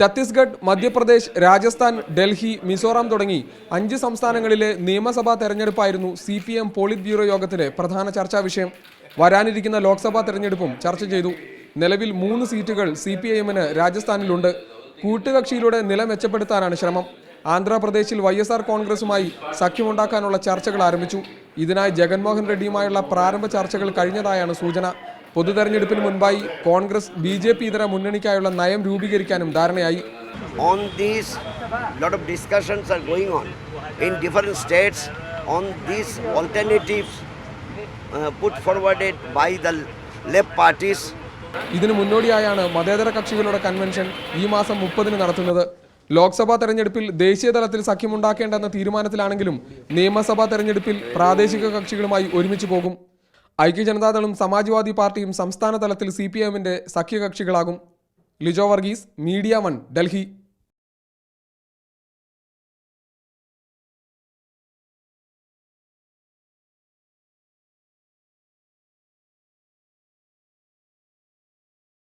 ഛത്തീസ്ഗഡ്, മധ്യപ്രദേശ്, രാജസ്ഥാൻ, ഡൽഹി, മിസോറാം തുടങ്ങി 5 സംസ്ഥാനങ്ങളിലെ നിയമസഭാ തെരഞ്ഞെടുപ്പായിരുന്നു CPM പോളിറ്റ് ബ്യൂറോ യോഗത്തിലെ പ്രധാന ചർച്ചാ വിഷയം. വരാനിരിക്കുന്ന ലോക്സഭാ തെരഞ്ഞെടുപ്പും ചർച്ച ചെയ്തു. നിലവിൽ 3 സീറ്റുകൾ CPIMന് രാജസ്ഥാനിലുണ്ട്. കൂട്ടുകക്ഷിയിലൂടെ നില മെച്ചപ്പെടുത്താനാണ് ശ്രമം. ആന്ധ്രാപ്രദേശിൽ YSR കോൺഗ്രസുമായി സഖ്യമുണ്ടാക്കാനുള്ള ചർച്ചകൾ ആരംഭിച്ചു. ഇതിനായി ജഗൻമോഹൻ റെഡ്ഡിയുമായുള്ള പ്രാരംഭ ചർച്ചകൾ കഴിഞ്ഞതായാണ് സൂചന. പൊതുതെരഞ്ഞെടുപ്പിന് മുൻപായി കോൺഗ്രസ് BJP ഇതര മുന്നണിക്കായുള്ള നയം രൂപീകരിക്കാനും ധാരണയായി. On these, lot of discussions are going on in different states on these alternatives put forwarded by the left parties. ഇതിനു മുന്നോടിയായാണ് മതേതര കക്ഷികളുടെ കൺവെൻഷൻ ഈ മാസം 30-ന് നടത്തുന്നത്. ലോക്സഭാ തെരഞ്ഞെടുപ്പിൽ ദേശീയ തലത്തിൽ സഖ്യമുണ്ടാക്കേണ്ടെന്ന തീരുമാനത്തിലാണെങ്കിലും നിയമസഭാ തെരഞ്ഞെടുപ്പിൽ പ്രാദേശിക കക്ഷികളുമായി ഒരുമിച്ച് പോകും. ഐക്യജനതാദളും സമാജ്വാദി പാർട്ടിയും സംസ്ഥാന തലത്തിൽ CPIMന്റെ സഖ്യകക്ഷികളാകും. ലിജോ വർഗീസ്, മീഡിയ 1, ഡൽഹി.